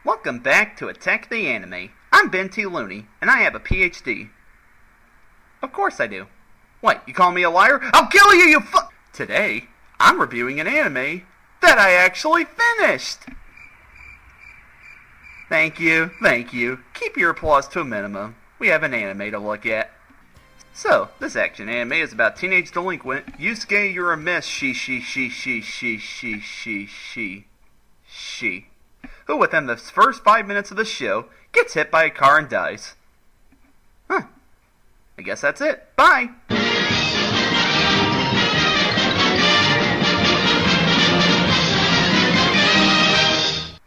Welcome back to Attack the Anime. I'm Benthelooney, and I have a PhD. Of course I do. What, you call me a liar? I'll kill you, you fu- Today, I'm reviewing an anime that I actually finished! Thank you. Keep your applause to a minimum. We have an anime to look at. So, this action anime is about teenage delinquent Yusuke she, who within the first 5 minutes of the show gets hit by a car and dies. I guess that's it. Bye!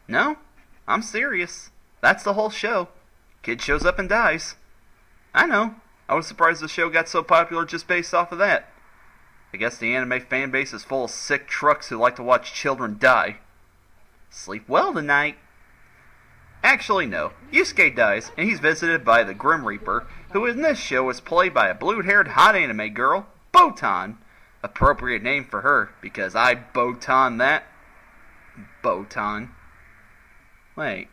No, I'm serious. That's the whole show. Kid shows up and dies. I know. I was surprised the show got so popular just based off of that. I guess the anime fan base is full of sick trucks who like to watch children die. Sleep well tonight. Actually, no. Yusuke dies, and he's visited by the Grim Reaper, who in this show is played by a blue-haired hot anime girl, Botan. Appropriate name for her, because I Botan that. Botan. Wait.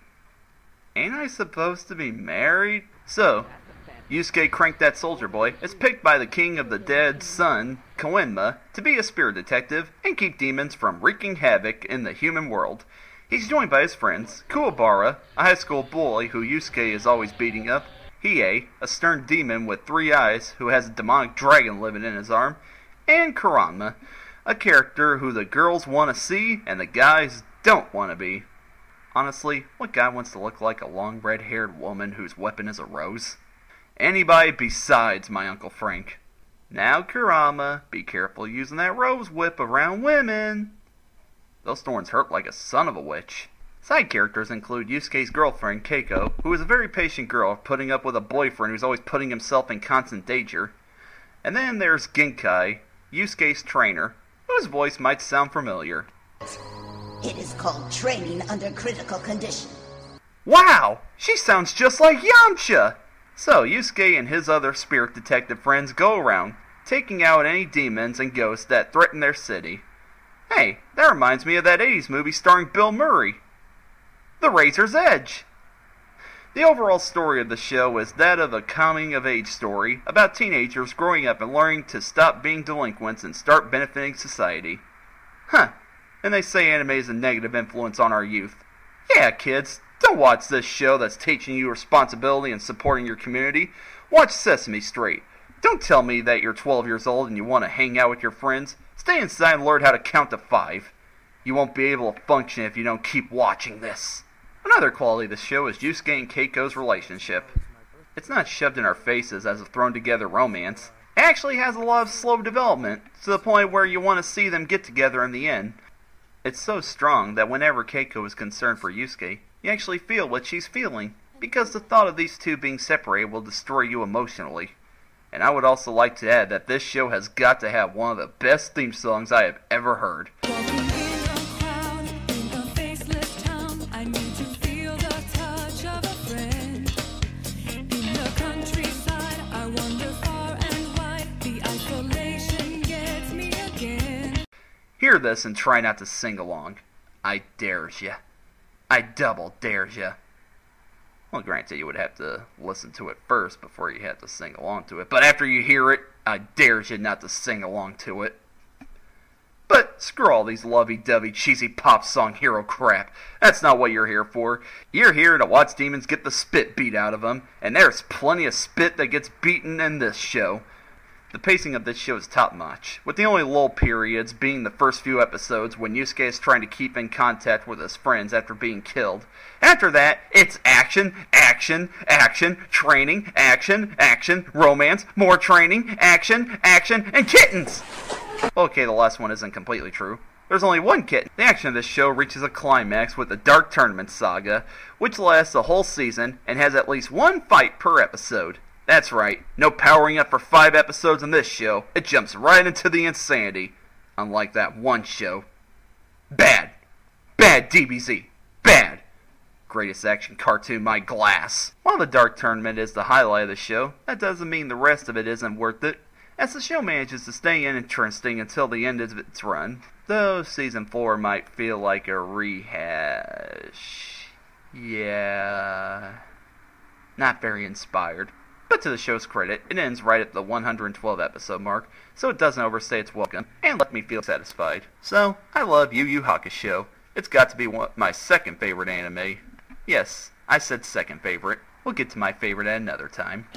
Ain't I supposed to be married? So, Yusuke Crank That Soldier Boy is picked by the king of the dead sun, Koenma, to be a spirit detective and keep demons from wreaking havoc in the human world. He's joined by his friends, Kuwabara, a high school bully who Yusuke is always beating up, Hiei, a stern demon with 3 eyes who has a demonic dragon living in his arm, and Kurama, a character who the girls want to see and the guys don't want to be. Honestly, what guy wants to look like a long red-haired woman whose weapon is a rose? Anybody besides my Uncle Frank. Now, Kurama, be careful using that rose whip around women. Those thorns hurt like a son of a witch. Side characters include Yusuke's girlfriend, Keiko, who is a very patient girl, putting up with a boyfriend who's always putting himself in constant danger. And then there's Genkai, Yusuke's trainer, whose voice might sound familiar. It is called training under critical condition. Wow! She sounds just like Yamcha! So, Yusuke and his other spirit detective friends go around, taking out any demons and ghosts that threaten their city. Hey, that reminds me of that 80s movie starring Bill Murray, The Razor's Edge. The overall story of the show is that of a coming-of-age story about teenagers growing up and learning to stop being delinquents and start benefiting society. And they say anime is a negative influence on our youth. Yeah, kids, don't watch this show that's teaching you responsibility and supporting your community. Watch Sesame Street. Don't tell me that you're 12 years old and you want to hang out with your friends. Stay inside and learn how to count to 5. You won't be able to function if you don't keep watching this. Another quality of the show is Yusuke and Keiko's relationship. It's not shoved in our faces as a thrown-together romance. It actually has a lot of slow development, to the point where you want to see them get together in the end. It's so strong that whenever Keiko is concerned for Yusuke, you actually feel what she's feeling, because the thought of these two being separated will destroy you emotionally. And I would also like to add that this show has got to have one of the best theme songs I have ever heard. Hear this and try not to sing along. I dares ya. I double dares ya. Well, granted, you would have to listen to it first before you had to sing along to it. But after you hear it, I dares you not to sing along to it. But screw all these lovey-dovey, cheesy pop song hero crap. That's not what you're here for. You're here to watch demons get the spit beat out of them. And there's plenty of spit that gets beaten in this show. The pacing of this show is top-notch, with the only lull periods being the first few episodes when Yusuke is trying to keep in contact with his friends after being killed. After that, it's action, action, action, training, action, romance, more training, action, and kittens! Okay, the last one isn't completely true. There's only one kitten. The action of this show reaches a climax with the Dark Tournament saga, which lasts a whole season and has at least one fight per episode. That's right, no powering up for 5 episodes in this show. It jumps right into the insanity. Unlike that one show. Bad. Bad DBZ. Bad. Greatest action cartoon, my glass. While the Dark Tournament is the highlight of the show, that doesn't mean the rest of it isn't worth it, as the show manages to stay interesting until the end of its run, though Season 4 might feel like a rehash. Yeah, not very inspired. But to the show's credit, it ends right at the 112 episode mark, so it doesn't overstay its welcome and let me feel satisfied. So, I love Yu Yu Hakusho. It's got to be my second favorite anime. Yes, I said second favorite. We'll get to my favorite at another time.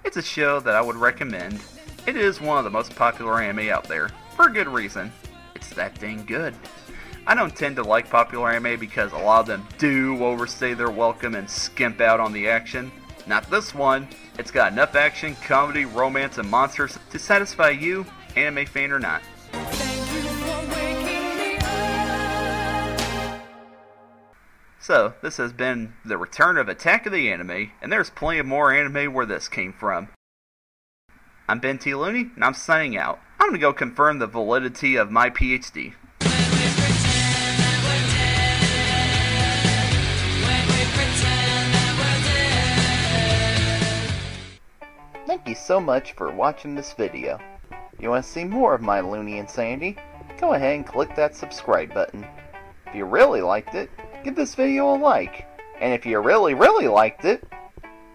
It's a show that I would recommend. It is one of the most popular anime out there, for a good reason. It's that dang good. I don't tend to like popular anime because a lot of them do overstay their welcome and skimp out on the action. Not this one. It's got enough action, comedy, romance, and monsters to satisfy you, anime fan or not. So, this has been the return of Attack of the Anime, and there's plenty of more anime where this came from. I'm Benthelooney, and I'm signing out. I'm gonna go confirm the validity of my PhD. Thank you so much for watching this video. If you want to see more of my loony insanity, go ahead and click that subscribe button. If you really liked it, give this video a like. And if you really liked it,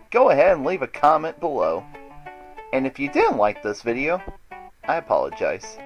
go ahead and leave a comment below. And if you didn't like this video, I apologize.